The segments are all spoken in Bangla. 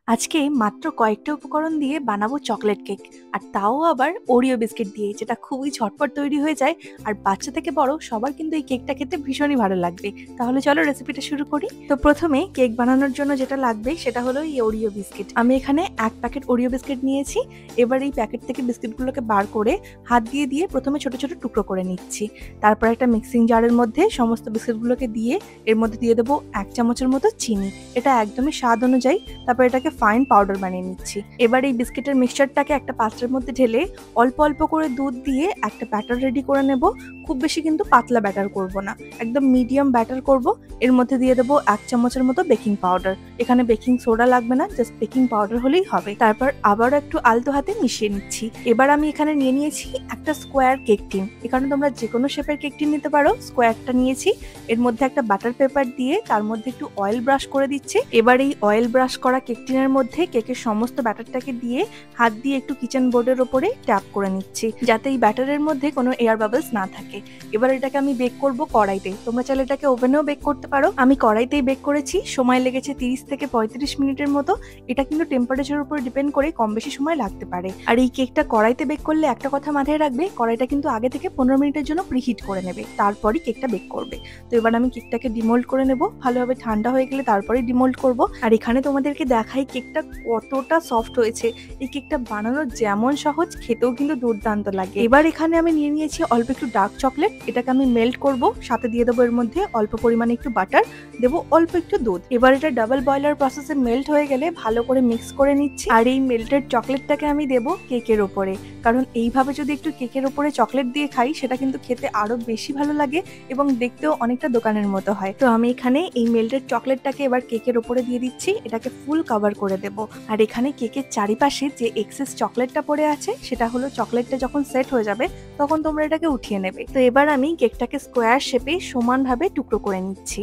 আজকে মাত্র কয়েকটা উপকরণ দিয়ে বানাবো চকলেট কেক, আর তাও আবার ওরিও বিস্কিট দিয়ে, যেটা খুবই ঝটপট তৈরি হয়ে যায়। আর বাচ্চা থেকে বড় সবার কিন্তু এই কেকটা খেতে ভীষণই ভালো লাগবে। তাহলে চলো রেসিপিটা শুরু করি। তো প্রথমে কেক বানানোর জন্য যেটা লাগবে সেটা হলো এই ওরিও বিস্কিট। আমি এখানে 1 প্যাকেট ওরিও বিস্কিট নিয়েছি। এবার এই প্যাকেট থেকে বিস্কিটগুলোকে বার করে হাত দিয়ে দিয়ে প্রথমে ছোট ছোট টুকরো করে নিচ্ছি। তারপর একটা মিক্সিং জারের মধ্যে সমস্ত বিস্কিটগুলোকে দিয়ে এর মধ্যে দিয়ে দেবো 1 চামচের মতো চিনি। এটা একদমই স্বাদ অনুযায়ী। তারপর এটাকে ফাইন পাউডার বানিয়ে নিচ্ছি। এবার এই বিস্কিটের মিক্সচারটাকে একটা পাত্রের মধ্যে ঢেলে অল্প অল্প করে দুধ দিয়ে একটা ব্যাটার রেডি করে নেব। খুব বেশি কিন্তু পাতলা ব্যাটার করব না, একদম মিডিয়াম ব্যাটার করব। এর মধ্যে দিয়ে দেবো 1 চামচের মতো বেকিং পাউডার। এখানে বেকিং সোডা লাগবে না, জাস্ট বেকিং পাউডার হলেই হবে। তারপর আবারও একটু আলতো হাতে মিশিয়ে নিচ্ছি। এবার আমি এখানে নিয়ে নিয়েছি একটা স্কোয়ার কেক টিন। এখানে তোমরা যে কোনো শেপের কেক টিন নিতে পারো। স্কোয়ারটা নিয়েছি। এর মধ্যে একটা বাটার পেপার দিয়ে তার মধ্যে একটু অয়েল ব্রাশ করে দিচ্ছি। এবার এই অয়েল ব্রাশ করা কেক টিনের মধ্যে কেকের সমস্ত ব্যাটারটাকে দিয়ে হাত দিয়ে একটু কিচেন বোর্ডের ওপরে ট্যাপ করে নিচ্ছি, যাতে এই ব্যাটারের মধ্যে কোনো এয়ার বাবলস না থাকে। এবার এটাকে আমি বেক করব কড়াইতে। তোমরা চাইলে এটাকে ওভেনেও বেক করতে পারো। আমি কড়াইতেই বেক করেছি। সময় লেগেছে 30 থেকে 35 মিনিটের মতো। এটা কিন্তু টেম্পারেচারের উপর ডিপেন্ড করে কম বেশি সময় লাগতে পারে। আর এই কেকটা কড়াইতে বেক করলে একটা কথা মাথায় রাখবে, কড়াইটা কিন্তু আগে থেকে 15 মিনিটের জন্য প্রিহিট করে নেবে, তারপরই কেকটা বেক করবে। তো এবার আমি কেকটাকে ডিমোল্ড করে নেব। ভালোভাবে ঠান্ডা হয়ে গেলে তারপরে ডিমোল্ড করব। আর এখানে তোমাদেরকে দেখাই কেকটা কতটা সফট হয়েছে। এই কেকটা বানানো যেমন সহজ, খেতেও কিন্তু দুর্দান্ত লাগে। এবার এখানে আমি নিয়ে নিয়েছি অল্প একটু ডার্ক চকলেট। এটাকে আমি মেল্ট করব, সাথে দিয়ে দেবো এর মধ্যে অল্প পরিমাণে একটু বাটার, দেবো অল্প একটু দুধ। এবার এটা ডাবল বয়লার প্রসেসে মেল্ট হয়ে গেলে ভালো করে মিক্স করে নিচ্ছি। আর এই মেল্টেড চকলেটটাকে আমি দেবো কেকের ওপরে, কারণ এইভাবে যদি একটু কেকের ওপরে চকলেট দিয়ে খাই সেটা কিন্তু খেতে আরো বেশি ভালো লাগে এবং দেখতেও অনেকটা দোকানের মতো হয়। তো আমি এখানে এই মেল্টেড চকলেটটাকে এবার কেকের ওপরে দিয়ে দিচ্ছি। এটাকে ফুল কভার করে দেব। আর এখানে কেকের চারিপাশে যে এক্সেস চকলেটটা পড়ে আছে, সেটা হলো চকলেটটা যখন সেট হয়ে যাবে তখন তোমরা এটাকে উঠিয়ে নেবে। তো এবার আমি কেকটাকে স্কোয়ার শেপে সমানভাবে টুকরো করে নিচ্ছি।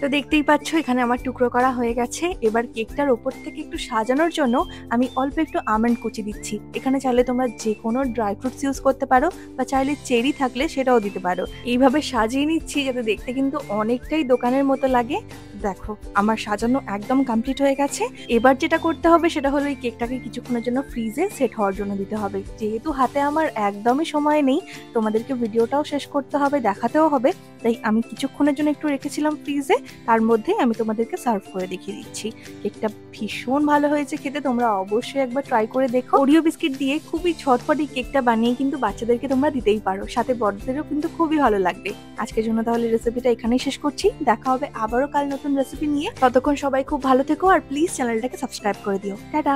তো দেখতেই পাচ্ছ এখানে আমার টুকরো করা হয়ে গেছে। এবার কেকটার ওপর থেকে একটু সাজানোর জন্য আমি অল্প একটু আমন্ড কুচি দিচ্ছি। এখানে চাইলে তোমরা যে কোনো ড্রাই ফ্রুটস ইউজ করতে পারো, বা চাইলে চেরি থাকলে সেটাও দিতে পারো। এইভাবে সাজিয়ে নিচ্ছি যাতে দেখতে কিন্তু অনেকটাই দোকানের মতো লাগে। দেখো আমার সাজানো একদম কমপ্লিট হয়ে গেছে। এবার যেটা করতে হবে সেটা হলো এই কেকটাকে কিছুক্ষণের জন্য ফ্রিজে সেট হওয়ার জন্য দিতে হবে। যেহেতু হাতে আমার একদমই সময় নেই, তোমাদেরকে ভিডিওটাও শেষ করতে হবে, দেখাতেও হবে, তাই আমি কিছুক্ষণের জন্য একটু রেখেছিলাম ফ্রিজে। তার মধ্যেই আমি তোমাদেরকে সার্ভ করে দেখিয়ে দিচ্ছি। কেকটা ভীষণ ভালো হয়েছে খেতে, তোমরা অবশ্যই একবার ট্রাই করে দেখো। ওরিও বিস্কিট দিয়ে খুবই ঝটপট এই কেকটা বানিয়ে কিন্তু বাচ্চাদেরকে তোমরা দিতেই পারো, সাথে বড়দেরও কিন্তু খুবই ভালো লাগবে। আজকের জন্য তাহলে রেসিপিটা এখানেই শেষ করছি। দেখা হবে আবারও কাল নতুন রেসিপি নিয়ে। ততক্ষণ সবাই খুব ভালো থেকো, আর প্লিজ চ্যানেলটাকে সাবস্ক্রাইব করে দিও। টাটা।